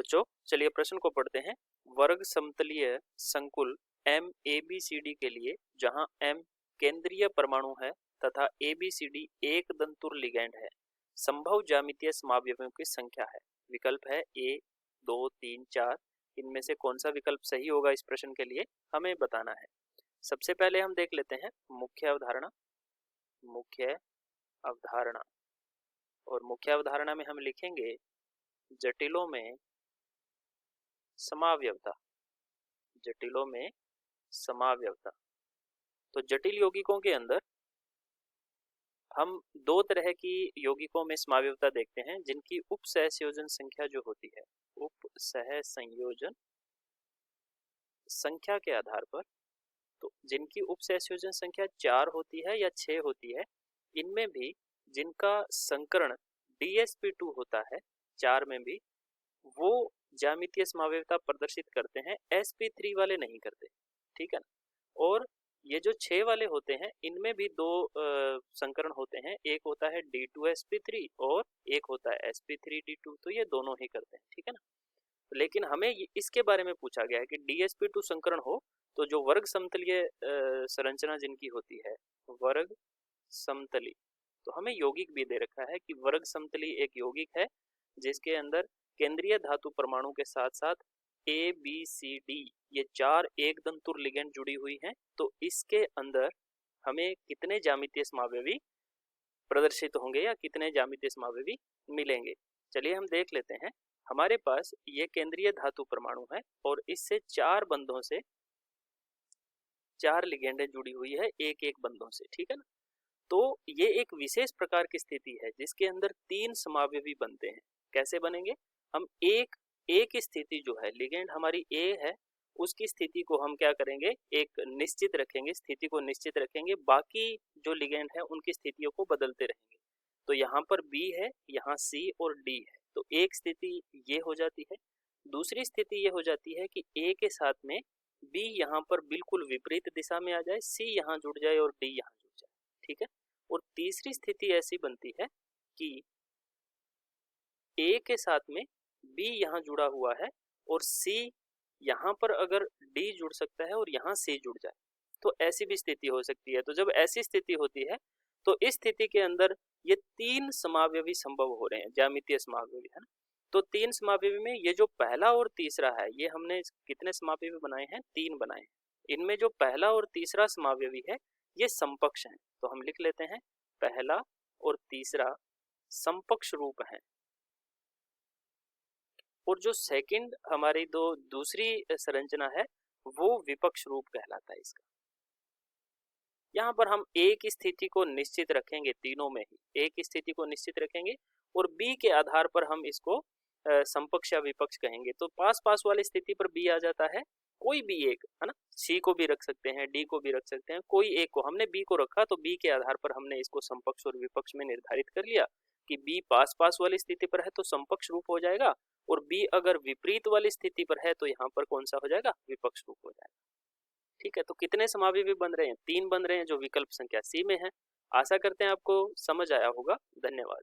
बच्चों, चलिए प्रश्न को पढ़ते हैं। वर्ग समतलीय संकुल MABCD के लिए जहां M केंद्रीय परमाणु है तथा ABCD एक दंतुर लिगैंड है, संभव ज्यामितीय समावयवों की संख्या है। विकल्प है A 2 3 4। इनमें से कौन सा विकल्प सही होगा इस प्रश्न के लिए हमें बताना है। सबसे पहले हम देख लेते हैं मुख्य अवधारणा। मुख्य अवधारणा और मुख्य अवधारणा में हम लिखेंगे जटिलों में समावयवता। जटिलों में समावयवता। तो जटिल यौगिकों के अंदर हम दो तरह की यौगिकों में समावयवता देखते हैं, जिनकी उप सहसंयोजन संख्या जो होती है, उप सहसंयोजन संख्या के आधार पर, तो जिनकी उप सहसंयोजन संख्या 4 होती है या 6 होती है, इनमें भी जिनका संकरण DsP2 होता है 4 में भी, वो ज्यामितीय समावयवता प्रदर्शित करते हैं, sp3 वाले नहीं करते। ठीक है ना। और ये जो 6 वाले होते हैं, इनमें भी दो संकरण होते हैं, एक होता है D2sp3 और एक होता है sp3d2, तो ये दोनों ही करते हैं। ठीक है ना। लेकिन हमें इसके बारे में पूछा गया है कि DsP2 संकरण हो तो जो वर्ग समतलीय संरचना जिनकी होती है, वर्ग समतली, तो हमें यौगिक भी दे रखा है कि वर्ग समतली एक यौगिक है जिसके अंदर केंद्रीय धातु परमाणु के साथ साथ ABCD ये 4 एक दंतुर लिगैंड जुड़ी हुई हैं। तो इसके अंदर हमें कितने ज्यामितीय समावयवी प्रदर्शित होंगे या कितने ज्यामितीय समावयवी मिलेंगे। चलिए हम देख लेते हैं। हमारे पास ये केंद्रीय धातु परमाणु है और इससे 4 बंधों से 4 लिगैंडें जुड़ी हुई है एक एक बंधों से। ठीक है ना। तो ये एक विशेष प्रकार की स्थिति है जिसके अंदर 3 समावयवी बनते हैं। कैसे बनेंगे? हम एक स्थिति जो है, लिगैंड हमारी A है, उसकी स्थिति को हम क्या करेंगे, एक निश्चित रखेंगे, स्थिति को निश्चित रखेंगे, बाकी जो लिगैंड है उनकी स्थितियों को बदलते रहेंगे। तो यहाँ पर B है, यहाँ C और D है, तो एक स्थिति ये हो जाती है। दूसरी स्थिति ये हो जाती है कि A के साथ में B यहाँ पर बिल्कुल विपरीत दिशा में आ जाए, C यहाँ जुड़ जाए और D यहाँ जुड़ जाए। ठीक है। और तीसरी स्थिति ऐसी बनती है कि A के साथ में B यहाँ जुड़ा हुआ है और C यहाँ पर अगर D जुड़ सकता है और यहाँ C जुड़ जाए, तो ऐसी भी स्थिति हो सकती है। तो जब ऐसी स्थिति होती है तो इस स्थिति के अंदर ये 3 समावयवी संभव हो रहे हैं, ज्यामितीय समावयवी, है ना। तो 3 समावयवी में ये जो पहला और तीसरा है, ये हमने कितने समावयवी बनाए हैं? 3 बनाए हैं। इनमें जो पहला और तीसरा समावयवी है ये समकक्ष हैं, तो हम लिख लेते हैं पहला और तीसरा समकक्ष रूप है। और जो सेकंड हमारी दूसरी संरचना है वो विपक्ष रूप कहलाता है इसका। यहाँ पर हम एक स्थिति को निश्चित रखेंगे, तीनों में ही एक स्थिति को निश्चित रखेंगे और B के आधार पर हम इसको समकक्ष या विपक्ष कहेंगे। तो पास पास वाली स्थिति पर B आ जाता है, कोई भी एक, है ना। C को भी रख सकते हैं, D को भी रख सकते हैं, कोई एक को। हमने B को रखा तो B के आधार पर हमने इसको समकक्ष और विपक्ष में निर्धारित कर लिया कि B पास पास वाली स्थिति पर है तो समकक्ष रूप हो जाएगा, और B अगर विपरीत वाली स्थिति पर है तो यहाँ पर कौन सा हो जाएगा? विपक्ष रूप हो जाएगा। ठीक है। तो कितने समावयवी बन रहे हैं? 3 बन रहे हैं, जो विकल्प संख्या C में है। आशा करते हैं आपको समझ आया होगा। धन्यवाद।